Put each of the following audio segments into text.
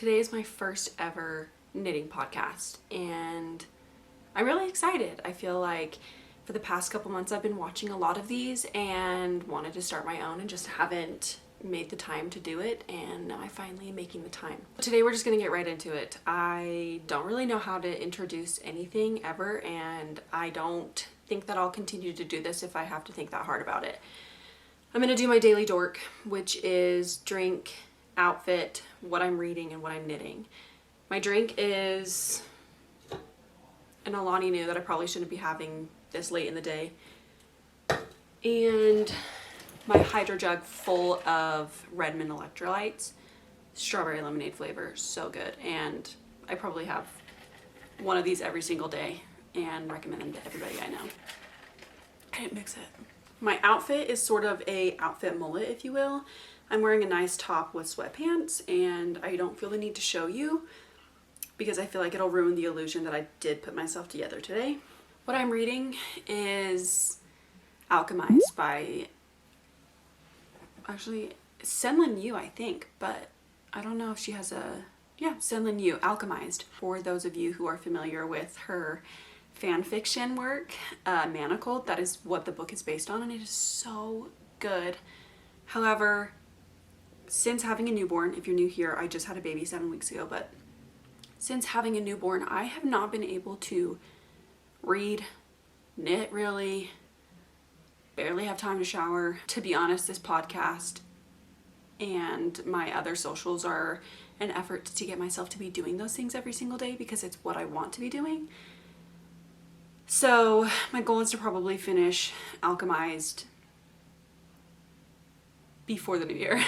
Today is my first ever knitting podcast and I'm really excited. I feel like for the past couple months I've been watching a lot of these and wanted to start my own and just haven't made the time to do it, and now I finally am making the time. Today we're just gonna get right into it. I don't really know how to introduce anything ever, and I don't think that I'll continue to do this if I have to think that hard about it. I'm gonna do my daily dork, which is drink, outfit, what I'm reading, and what I'm knitting. My drink is an Alani Nu that I probably shouldn't be having this late in the day, and my hydro jug full of Redmond electrolytes, strawberry lemonade flavor, so good. And I probably have one of these every single day and recommend them to everybody I know. I didn't mix it. My outfit is sort of a outfit mullet, if you will. I'm wearing a nice top with sweatpants, and I don't feel the need to show you because I feel like it'll ruin the illusion that I did put myself together today. What I'm reading is Alchemized by Senlin Yu, I think, but I don't know if she has a, Senlin Yu, Alchemized. For those of you who are familiar with her fan fiction work, Manacled, that is what the book is based on, and it is so good. However, since having a newborn, if you're new here, I just had a baby 7 weeks ago, but since having a newborn, I have not been able to read, knit really, barely have time to shower. To be honest, this podcast and my other socials are an effort to get myself to be doing those things every single day because it's what I want to be doing. So my goal is to probably finish Alchemized before the new year.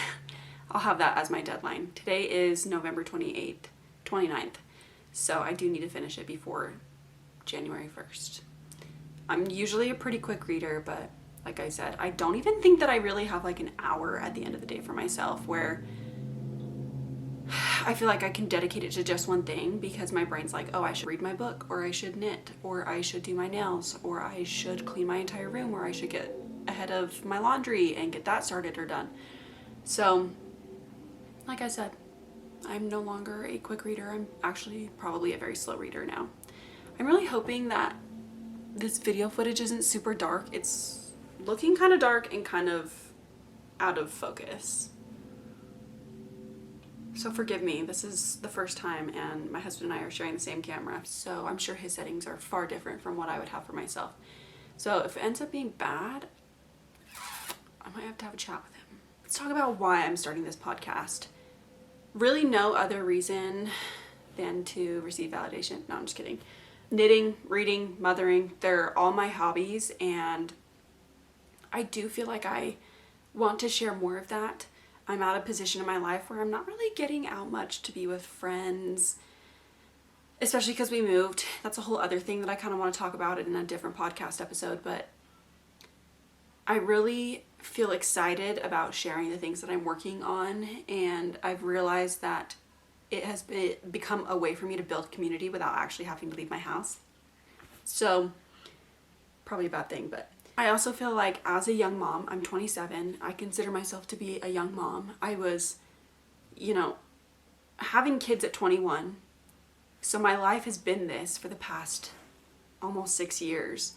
I'll have that as my deadline. Today is November 29th. So I do need to finish it before January 1st. I'm usually a pretty quick reader, but like I said, I don't even think that I really have like an hour at the end of the day for myself where I feel like I can dedicate it to just one thing because my brain's like, oh, I should read my book, or I should knit, or I should do my nails, or I should clean my entire room, or I should get ahead of my laundry and get that started or done. So, like I said, I'm no longer a quick reader. I'm actually probably a very slow reader now. I'm really hoping that this video footage isn't super dark. It's looking kind of dark and kind of out of focus. So forgive me, this is the first time and my husband and I are sharing the same camera, so I'm sure his settings are far different from what I would have for myself. So if it ends up being bad, I might have to have a chat with him. Let's talk about why I'm starting this podcast. Really no other reason than to receive validation. No, I'm just kidding. Knitting, reading, mothering, they're all my hobbies, and I do feel like I want to share more of that. I'm at a position in my life where I'm not really getting out much to be with friends, especially because we moved. That's a whole other thing that I kind of want to talk about in a different podcast episode, but I really feel excited about sharing the things that I'm working on, and I've realized that it has become a way for me to build community without actually having to leave my house. So, probably a bad thing, but I also feel like as a young mom, I'm 27, I consider myself to be a young mom. I was, having kids at 21, so my life has been this for the past almost 6 years.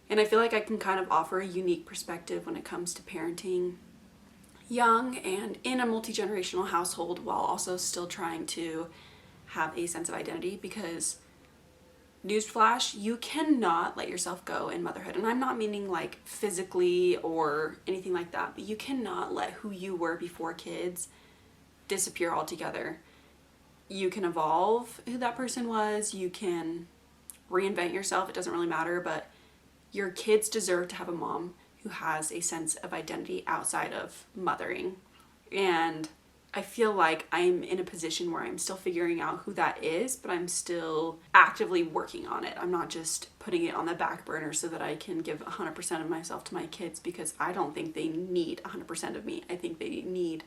And I feel like I can kind of offer a unique perspective when it comes to parenting young and in a multi-generational household while also still trying to have a sense of identity, because newsflash, you cannot let yourself go in motherhood. And I'm not meaning like physically or anything like that, but you cannot let who you were before kids disappear altogether. You can evolve who that person was, you can reinvent yourself, it doesn't really matter, but your kids deserve to have a mom who has a sense of identity outside of mothering. And I feel like I'm in a position where I'm still figuring out who that is, but I'm still actively working on it. I'm not just putting it on the back burner so that I can give 100% of myself to my kids, because I don't think they need 100% of me. I think they need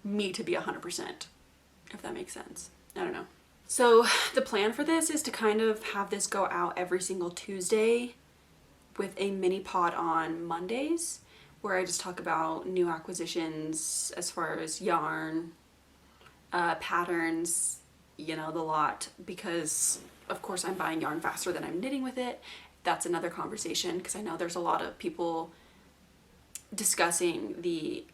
me to be 100%, if that makes sense. I don't know. So the plan for this is to kind of have this go out every single Tuesday with a mini pod on Mondays, where I just talk about new acquisitions as far as yarn, patterns, you know, the lot, because of course I'm buying yarn faster than I'm knitting with it. That's another conversation, because I know there's a lot of people discussing the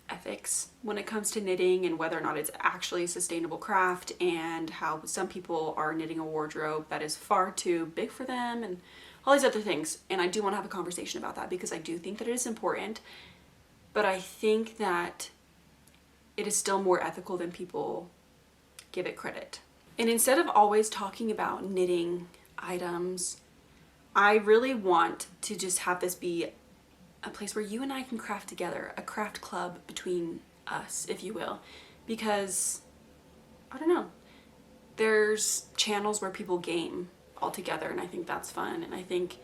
ethics when it comes to knitting and whether or not it's actually a sustainable craft, and how some people are knitting a wardrobe that is far too big for them and all these other things. And I do want to have a conversation about that, because I do think that it is important, but I think that it is still more ethical than people give it credit. And instead of always talking about knitting items, I really want to just have this be a place where you and I can craft together, a craft club between us, if you will, because I don't know, there's channels where people game all together, and I think that's fun, and I think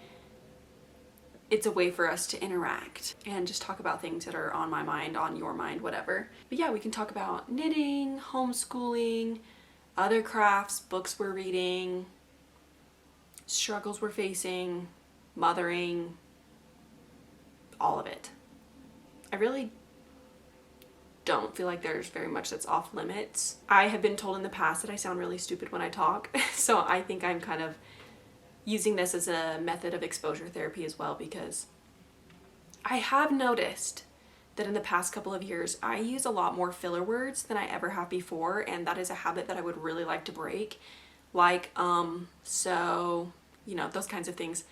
it's a way for us to interact and just talk about things that are on my mind, on your mind, whatever. But yeah, we can talk about knitting, homeschooling, other crafts, books we're reading, struggles we're facing, mothering, all of it. I really don't feel like there's very much that's off limits. I have been told in the past that I sound really stupid when I talk, so I think I'm kind of using this as a method of exposure therapy as well, because I have noticed that in the past couple of years I use a lot more filler words than I ever have before, and that is a habit that I would really like to break. Like, so, you know, those kinds of things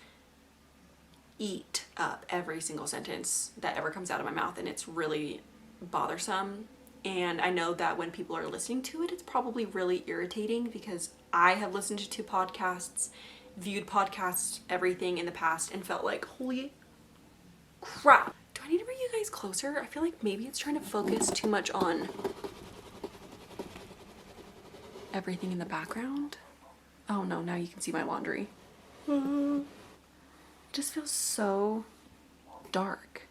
eat up every single sentence that ever comes out of my mouth, and it's really bothersome. And I know that when people are listening to it, it's probably really irritating, because I have listened to podcasts, viewed podcasts, everything in the past, and felt like, holy crap. Do I need to bring you guys closer? I feel like maybe it's trying to focus too much on everything in the background. Oh no, now you can see my laundry. It just feels so dark.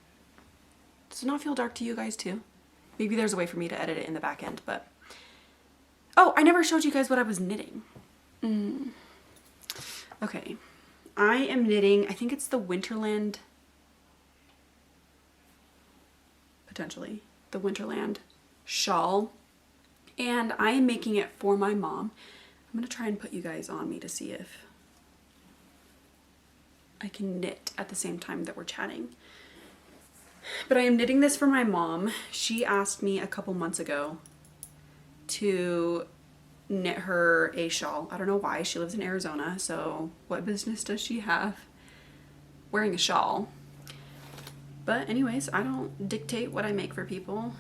Does it not feel dark to you guys too? Maybe there's a way for me to edit it in the back end, but... Oh, I never showed you guys what I was knitting. Okay, I am knitting, I think it's the Winterland, potentially, the Winterland shawl, and I am making it for my mom. I'm gonna try and put you guys on me to see if I can knit at the same time that we're chatting. But I am knitting this for my mom. She asked me a couple months ago to knit her a shawl. I don't know why. She lives in Arizona, so what business does she have wearing a shawl? But anyways, I don't dictate what I make for people,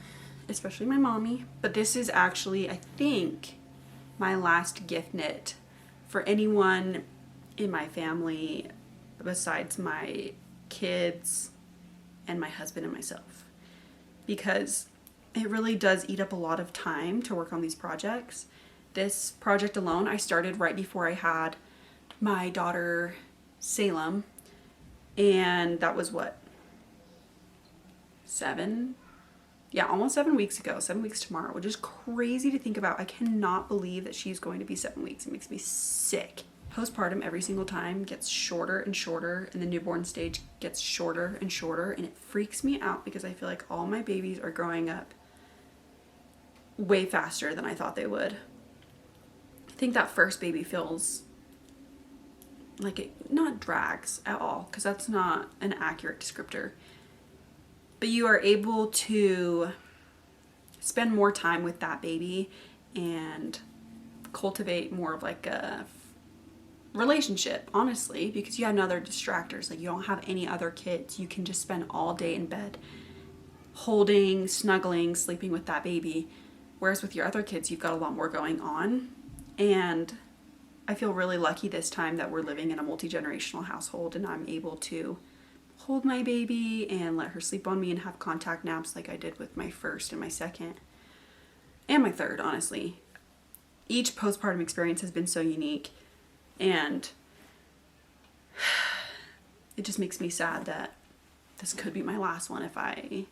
especially my mommy. But this is actually, I think, my last gift knit for anyone in my family besides my kids and my husband and myself, because it really does eat up a lot of time to work on these projects. This project alone, I started right before I had my daughter Salem, and that was what, almost 7 weeks ago, 7 weeks tomorrow, which is crazy to think about. I cannot believe that she's going to be 7 weeks. It makes me sick. Postpartum every single time gets shorter and shorter, and the newborn stage gets shorter and shorter, and it freaks me out because I feel like all my babies are growing up way faster than I thought they would. I think that first baby feels like it not drags at all, because that's not an accurate descriptor, but you are able to spend more time with that baby and cultivate more of like a relationship, honestly, because you have no other distractors. Like, you don't have any other kids. You can just spend all day in bed holding, snuggling, sleeping with that baby, whereas with your other kids you've got a lot more going on. And I feel really lucky this time that we're living in a multi-generational household, and I'm able to hold my baby and let her sleep on me and have contact naps like I did with my first and my second and my third. Honestly, each postpartum experience has been so unique, and it just makes me sad that this could be my last one if I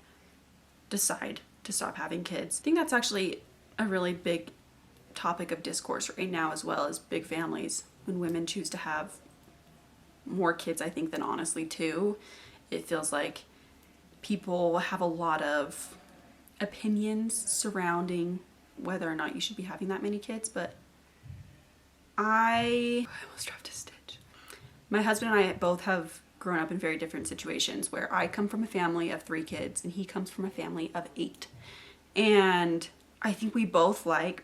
decide to stop having kids. I think that's actually a really big topic of discourse right now, as well as big families. When women choose to have more kids, I think, than honestly two, it feels like people have a lot of opinions surrounding whether or not you should be having that many kids, but I almost dropped a stitch. My husband and I both have grown up in very different situations, where I come from a family of 3 kids and he comes from a family of 8. And I think we both like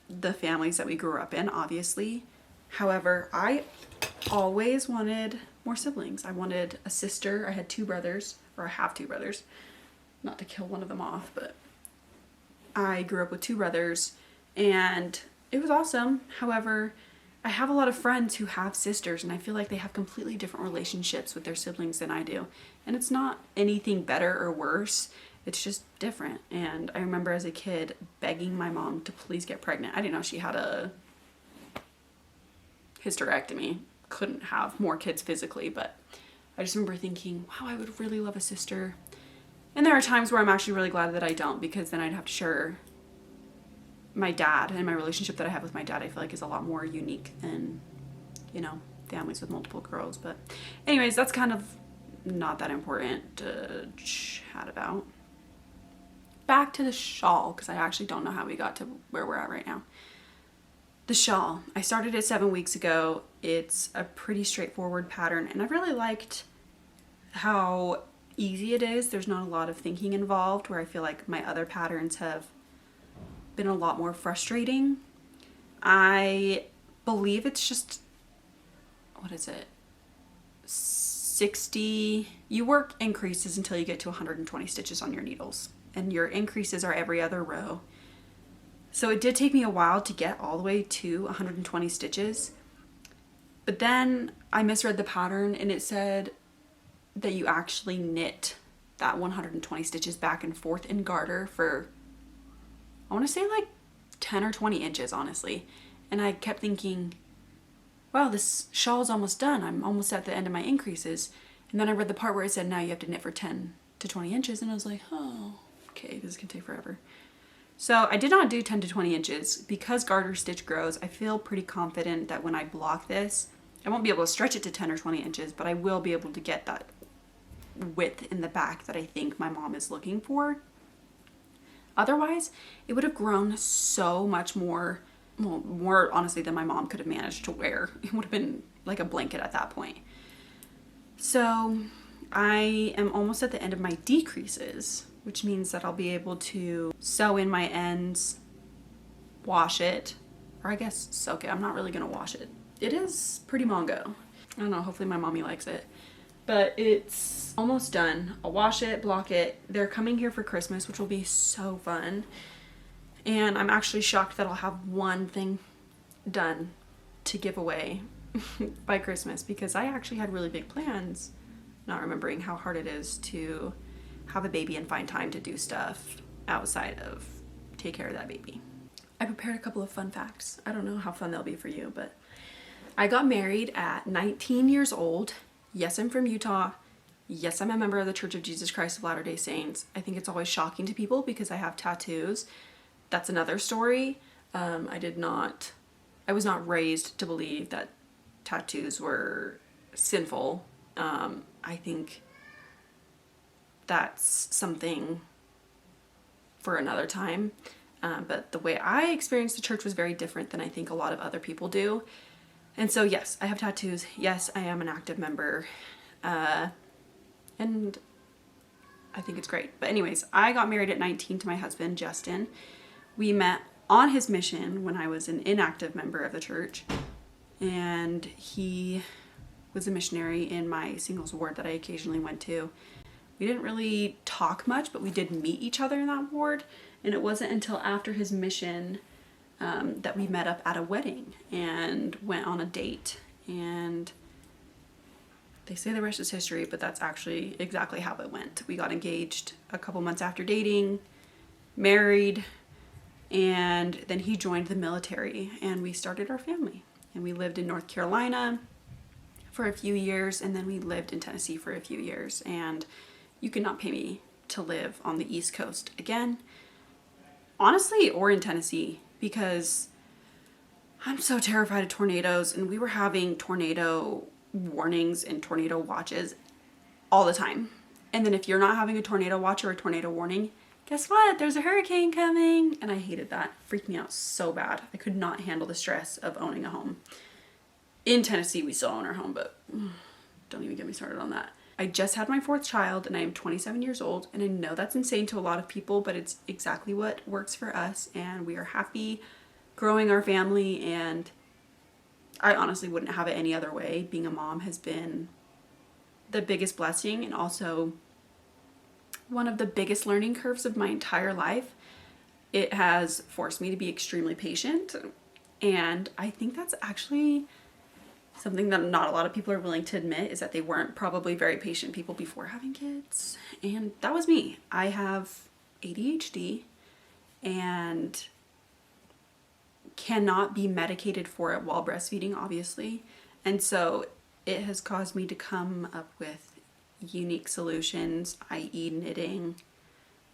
the families that we grew up in, obviously. However, I always wanted more siblings. I wanted a sister. I had 2 brothers, or I have 2 brothers. Not to kill one of them off, but I grew up with 2 brothers and it was awesome. However, I have a lot of friends who have sisters and I feel like they have completely different relationships with their siblings than I do. And it's not anything better or worse. It's just different. And I remember as a kid begging my mom to please get pregnant. I didn't know she had a hysterectomy. Couldn't have more kids physically, but I just remember thinking, wow, I would really love a sister. And there are times where I'm actually really glad that I don't, because then I'd have to share my dad, and my relationship that I have with my dad I feel like is a lot more unique than, you know, families with multiple girls. But anyways, that's kind of not that important to chat about. Back to the shawl, because I actually don't know how we got to where we're at right now. The shawl, I started it 7 weeks ago. It's a pretty straightforward pattern and I really liked how easy it is. There's not a lot of thinking involved, where I feel like my other patterns have been a lot more frustrating. I believe it's just, what is it? 60, you work increases until you get to 120 stitches on your needles, and your increases are every other row. So it did take me a while to get all the way to 120 stitches, but then I misread the pattern and it said that you actually knit that 120 stitches back and forth in garter for, I want to say like 10 or 20 inches, honestly. And I kept thinking, wow, this shawl's almost done. I'm almost at the end of my increases. And then I read the part where it said, now you have to knit for 10 to 20 inches. And I was like, oh, okay, this is gonna take forever. So I did not do 10 to 20 inches. Because garter stitch grows, I feel pretty confident that when I block this, I won't be able to stretch it to 10 or 20 inches, but I will be able to get that width in the back that I think my mom is looking for. Otherwise, it would have grown so much more, well, more honestly than my mom could have managed to wear. It would have been like a blanket at that point. So I am almost at the end of my decreases, which means that I'll be able to sew in my ends, wash it, or I guess soak it. I'm not really gonna wash it. It is pretty mongo. I don't know, hopefully my mommy likes it. But it's almost done. I'll wash it, block it. They're coming here for Christmas, which will be so fun. And I'm actually shocked that I'll have one thing done to give away by Christmas, because I actually had really big plans, not remembering how hard it is to have a baby and find time to do stuff outside of take care of that baby. I prepared a couple of fun facts. I don't know how fun they'll be for you, but I got married at 19 years old. Yes, I'm from Utah. Yes, I'm a member of the Church of Jesus Christ of Latter-day Saints. I think it's always shocking to people because I have tattoos. That's another story. I was not raised to believe that tattoos were sinful. I think that's something for another time. But the way I experienced the church was very different than I think a lot of other people do. And so, yes, I have tattoos. Yes, I am an active member. And I think it's great. But anyways, I got married at 19 to my husband, Justin. We met on his mission when I was an inactive member of the church. And he was a missionary in my singles ward that I occasionally went to. We didn't really talk much, but we did meet each other in that ward. And it wasn't until after his mission that we met up at a wedding and went on a date. And they say the rest is history, but that's actually exactly how it went. We got engaged a couple months after dating, married, and then he joined the military and we started our family. And we lived in North Carolina for a few years, and then we lived in Tennessee for a few years. And you could not pay me to live on the East Coast again, honestly, or in Tennessee, because I'm so terrified of tornadoes, and we were having tornado warnings and tornado watches all the time. And then if you're not having a tornado watch or a tornado warning, guess what? There's a hurricane coming. And I hated that. Freaked me out so bad. I could not handle the stress of owning a home. In Tennessee, we still own our home, but don't even get me started on that. I just had my 4th child and I am 27 years old, and I know that's insane to a lot of people, but it's exactly what works for us, and we are happy growing our family, and I honestly wouldn't have it any other way. Being a mom has been the biggest blessing and also one of the biggest learning curves of my entire life. It has forced me to be extremely patient, and I think that's actually something that not a lot of people are willing to admit, is that they weren't probably very patient people before having kids. And that was me. I have ADHD and cannot be medicated for it while breastfeeding, obviously. And so it has caused me to come up with unique solutions, i.e. knitting,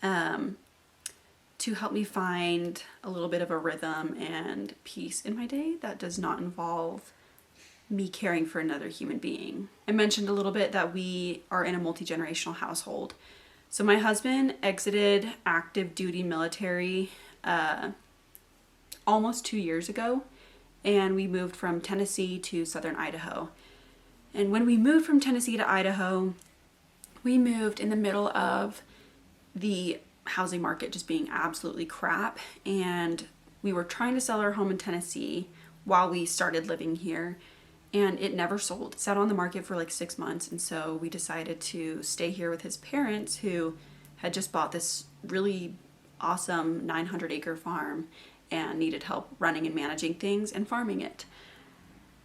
to help me find a little bit of a rhythm and peace in my day that does not involve me caring for another human being. I mentioned a little bit that we are in a multi-generational household. So my husband exited active duty military almost 2 years ago, and we moved from Tennessee to southern Idaho. And when we moved from Tennessee to Idaho, we moved in the middle of the housing market just being absolutely crap, and we were trying to sell our home in Tennessee while we started living here, and it never sold. It sat on the market for like 6 months, and so we decided to stay here with his parents, who had just bought this really awesome 900-acre farm and needed help running and managing things and farming it.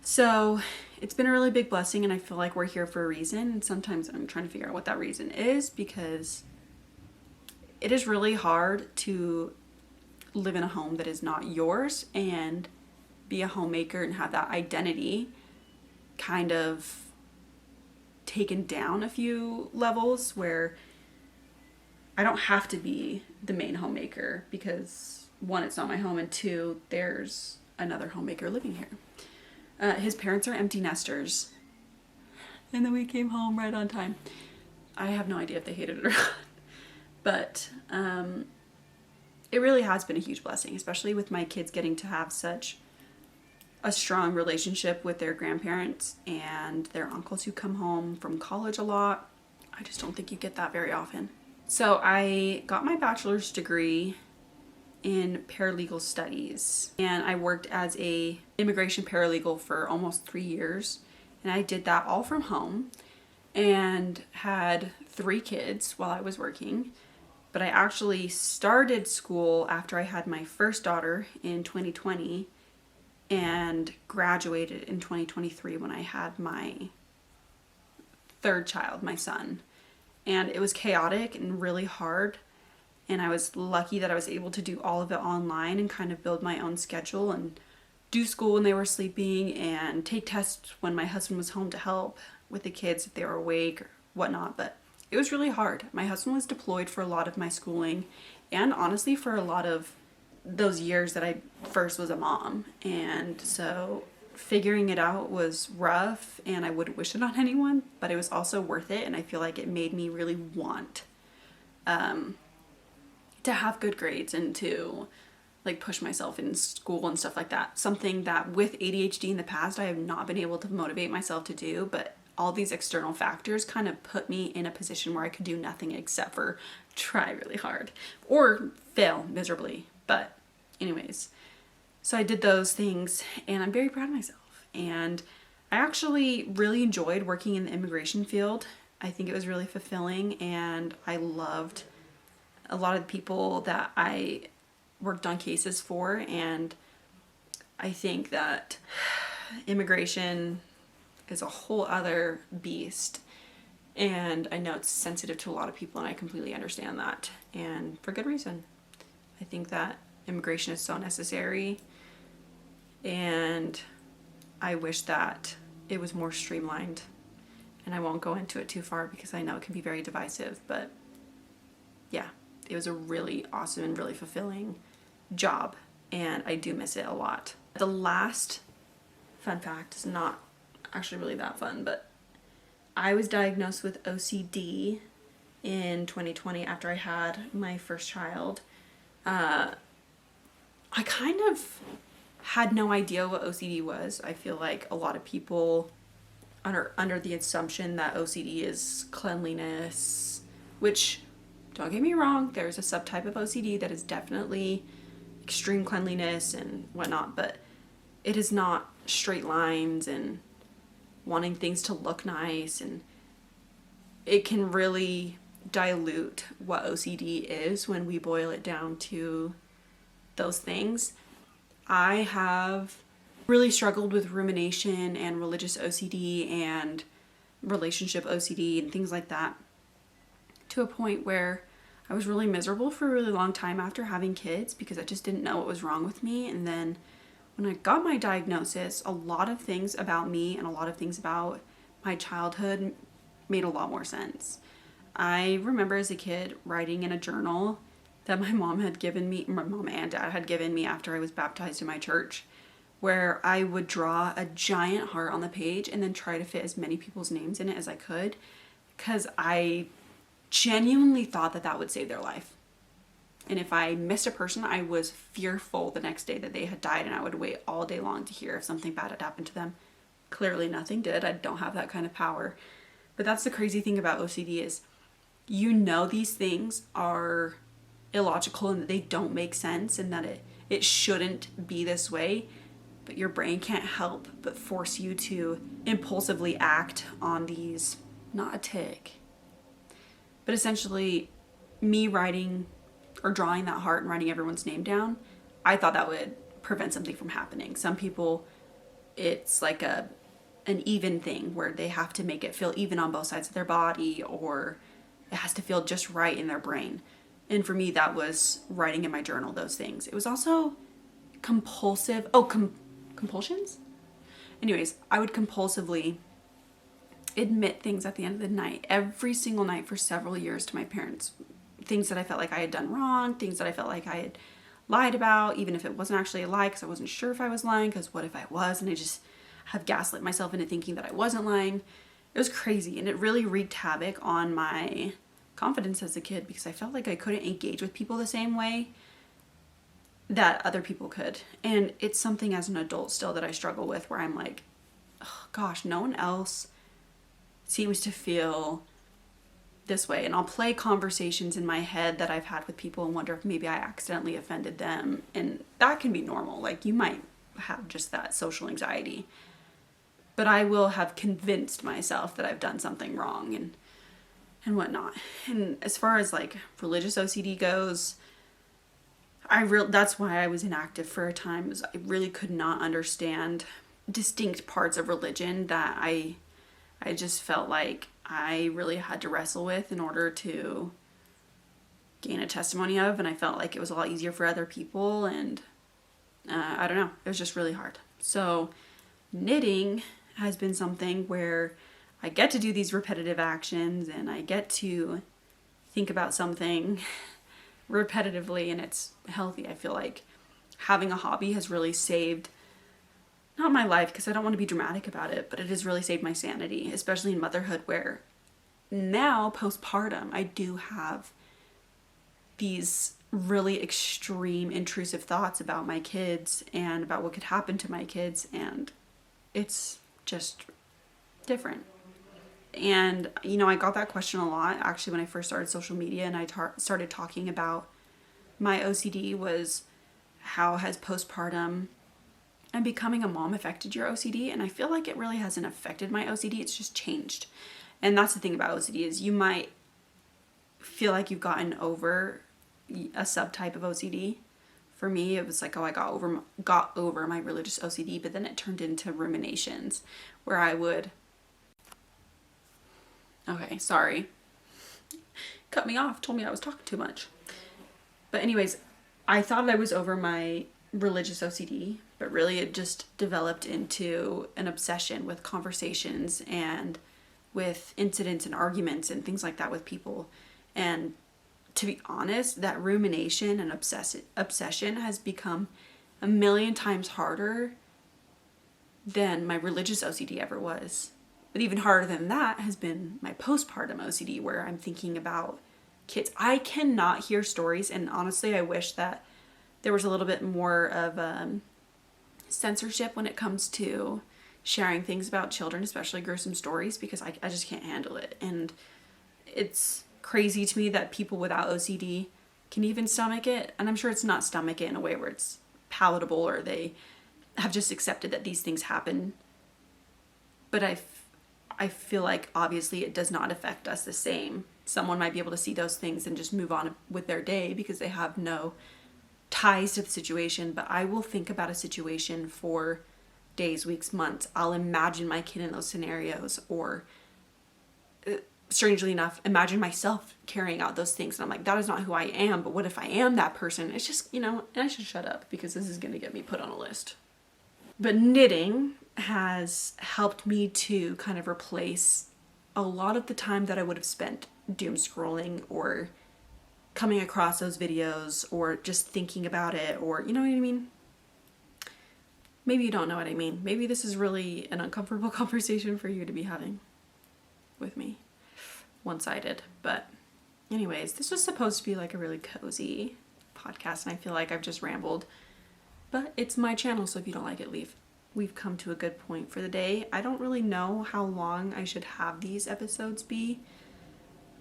So it's been a really big blessing, and I feel like we're here for a reason. And sometimes I'm trying to figure out what that reason is, because it is really hard to live in a home that is not yours and be a homemaker and have that identity kind of taken down a few levels, where I don't have to be the main homemaker because, one, it's not my home, and two, there's another homemaker living here. His parents are empty nesters, and then we came home right on time. I have no idea if they hated it or not, but it really has been a huge blessing, especially with my kids getting to have such a strong relationship with their grandparents and their uncles who come home from college a lot. I just don't think you get that very often. So I got my bachelor's degree in paralegal studies, and I worked as a immigration paralegal for almost 3 years, and I did that all from home and had 3 kids while I was working. But I actually started school after I had my first daughter in 2020 and graduated in 2023 when I had my 3rd child, my son. And it was chaotic and really hard, and I was lucky that I was able to do all of it online and kind of build my own schedule and do school when they were sleeping and take tests when my husband was home to help with the kids if they were awake or whatnot. But it was really hard. My husband was deployed for a lot of my schooling, and honestly for a lot of those years that I first was a mom. And so figuring it out was rough, and I wouldn't wish it on anyone, but it was also worth it. And I feel like it made me really want to have good grades and to like push myself in school and stuff like that. Something that with ADHD in the past, I have not been able to motivate myself to do, but all these external factors kind of put me in a position where I could do nothing except for try really hard or fail miserably. But anyways, so I did those things, and I'm very proud of myself. And I actually really enjoyed working in the immigration field. I think it was really fulfilling, and I loved a lot of the people that I worked on cases for. And I think that immigration is a whole other beast, and I know it's sensitive to a lot of people, and I completely understand that, and for good reason. I think that immigration is so necessary, and I wish that it was more streamlined. And I won't go into it too far because I know it can be very divisive, but yeah, it was a really awesome and really fulfilling job, and I do miss it a lot. The last fun fact is not actually really that fun, but I was diagnosed with OCD in 2020 after I had my first child, I kind of had no idea what OCD was. I feel like a lot of people are under the assumption that OCD is cleanliness, which, don't get me wrong, there's a subtype of OCD that is definitely extreme cleanliness and whatnot, but it is not straight lines and wanting things to look nice, and it can really dilute what OCD is when we boil it down to those things. I have really struggled with rumination and religious OCD and relationship OCD and things like that, to a point where I was really miserable for a really long time after having kids because I just didn't know what was wrong with me. And then when I got my diagnosis, a lot of things about me and a lot of things about my childhood made a lot more sense. I remember as a kid writing in a journal that my mom and dad had given me after I was baptized in my church, where I would draw a giant heart on the page and then try to fit as many people's names in it as I could, because I genuinely thought that would save their life. And if I missed a person, I was fearful the next day that they had died, and I would wait all day long to hear if something bad had happened to them. Clearly nothing did. I don't have that kind of power. But that's the crazy thing about OCD is, these things are illogical and that they don't make sense and that it shouldn't be this way, but your brain can't help but force you to impulsively act on these. Not a tick, but essentially me writing or drawing that heart and writing everyone's name down, I thought that would prevent something from happening. Some people, it's like an even thing where they have to make it feel even on both sides of their body, or it has to feel just right in their brain. And for me, that was writing in my journal those things. It was also compulsive. Compulsions? Anyways, I would compulsively admit things at the end of the night, every single night for several years, to my parents. Things that I felt like I had done wrong, things that I felt like I had lied about, even if it wasn't actually a lie, because I wasn't sure if I was lying, because what if I was, and I just have gaslit myself into thinking that I wasn't lying. It was crazy, and it really wreaked havoc on my confidence as a kid, because I felt like I couldn't engage with people the same way that other people could. And it's something as an adult still that I struggle with, where I'm like, oh, gosh, no one else seems to feel this way. And I'll play conversations in my head that I've had with people and wonder if maybe I accidentally offended them. And that can be normal. Like, you might have just that social anxiety. But I will have convinced myself that I've done something wrong and whatnot. And as far as like religious OCD goes, that's why I was inactive for a time. Was I really could not understand distinct parts of religion that I just felt like I really had to wrestle with in order to gain a testimony of, and I felt like it was a lot easier for other people, and I don't know, it was just really hard. So knitting has been something where I get to do these repetitive actions and I get to think about something repetitively, and it's healthy. I feel like having a hobby has really saved, not my life, because I don't want to be dramatic about it, but it has really saved my sanity, especially in motherhood, where now postpartum I do have these really extreme intrusive thoughts about my kids and about what could happen to my kids, and it's just different. And I got that question a lot actually when I first started social media, and I started talking about my OCD, was how has postpartum and becoming a mom affected your OCD? And I feel like it really hasn't affected my OCD, it's just changed. And that's the thing about OCD, is you might feel like you've gotten over a subtype of OCD. For me, it was like, I got over my religious OCD, but then it turned into ruminations, where I would... Okay, sorry. Cut me off, told me I was talking too much. But anyways, I thought I was over my religious OCD, but really it just developed into an obsession with conversations and with incidents and arguments and things like that with people. And to be honest, that rumination and obsession has become a million times harder than my religious OCD ever was. But even harder than that has been my postpartum OCD, where I'm thinking about kids. I cannot hear stories, and honestly, I wish that there was a little bit more of censorship when it comes to sharing things about children, especially gruesome stories, because I just can't handle it. And it's crazy to me that people without OCD can even stomach it. And I'm sure it's not stomach it in a way where it's palatable or they have just accepted that these things happen. But I feel like obviously it does not affect us the same. Someone might be able to see those things and just move on with their day because they have no ties to the situation. But I will think about a situation for days, weeks, months. I'll imagine my kid in those scenarios, or strangely enough, imagine myself carrying out those things. And I'm like, that is not who I am, but what if I am that person? It's just, and I should shut up because this is going to get me put on a list. But knitting has helped me to kind of replace a lot of the time that I would have spent doom scrolling or coming across those videos or just thinking about it, or you know what I mean? Maybe you don't know what I mean. Maybe this is really an uncomfortable conversation for you to be having with me. One-sided. But anyways, this was supposed to be like a really cozy podcast, and I feel like I've just rambled. But it's my channel, so if you don't like it, leave. We've come to a good point for the day. I don't really know how long I should have these episodes be.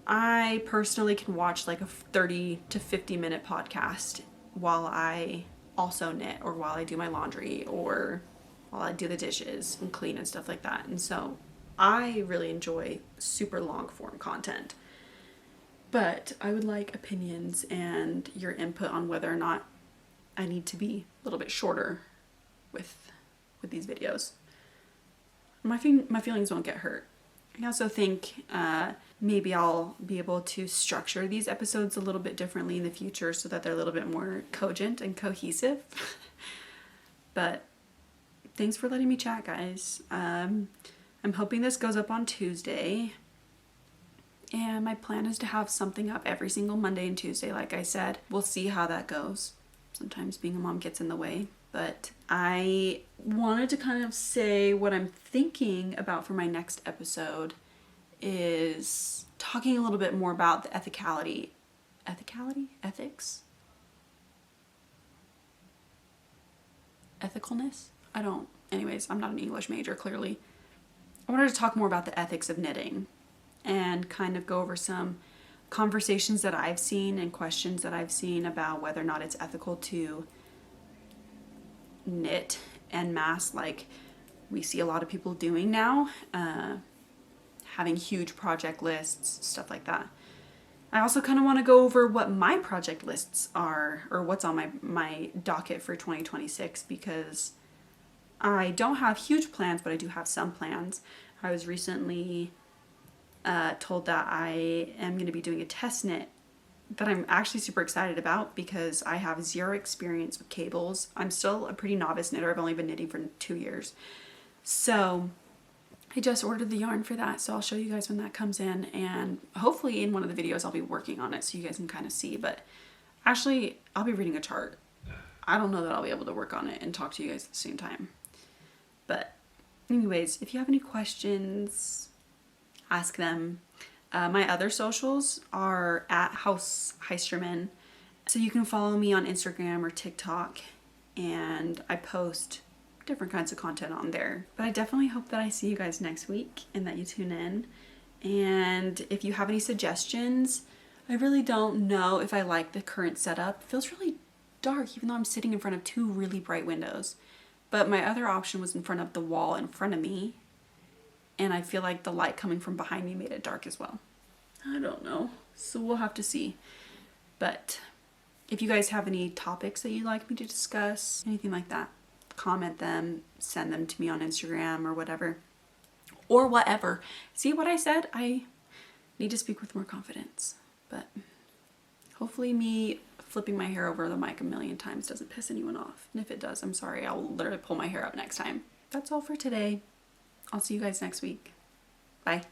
I personally can watch like a 30 to 50 minute podcast while I also knit, or while I do my laundry, or while I do the dishes and clean and stuff like that. And so I really enjoy super long form content. But I would like opinions and your input on whether or not I need to be a little bit shorter with these videos. My feelings won't get hurt. I also think maybe I'll be able to structure these episodes a little bit differently in the future so that they're a little bit more cogent and cohesive. But thanks for letting me chat, guys. I'm hoping this goes up on Tuesday. And my plan is to have something up every single Monday and Tuesday, like I said. We'll see how that goes. Sometimes being a mom gets in the way. But I wanted to kind of say what I'm thinking about for my next episode is talking a little bit more about the ethics? Ethicalness? Anyways, I'm not an English major, clearly. I wanted to talk more about the ethics of knitting and kind of go over some conversations that I've seen and questions that I've seen about whether or not it's ethical to knit en masse like we see a lot of people doing now, having huge project lists, stuff like that. I also kind of want to go over what my project lists are, or what's on my docket for 2026, because I don't have huge plans, but I do have some plans. I was recently told that I am going to be doing a test knit that I'm actually super excited about because I have zero experience with cables. I'm still a pretty novice knitter. I've only been knitting for 2 years. So I just ordered the yarn for that, so I'll show you guys when that comes in, and hopefully in one of the videos I'll be working on it so you guys can kind of see. But actually, I'll be reading a chart. I don't know that I'll be able to work on it and talk to you guys at the same time. But anyways, if you have any questions, ask them. My other socials are at House Heisterman, so you can follow me on Instagram or TikTok, and I post different kinds of content on there. But I definitely hope that I see you guys next week and that you tune in. And if you have any suggestions, I really don't know if I like the current setup. It feels really dark even though I'm sitting in front of 2 really bright windows. But my other option was in front of the wall in front of me, and I feel like the light coming from behind me made it dark as well. I don't know. So we'll have to see. But if you guys have any topics that you'd like me to discuss, anything like that, comment them, send them to me on Instagram or whatever. Or whatever. See what I said? I need to speak with more confidence. But hopefully me flipping my hair over the mic a million times doesn't piss anyone off. And if it does, I'm sorry. I'll literally pull my hair up next time. That's all for today. I'll see you guys next week. Bye.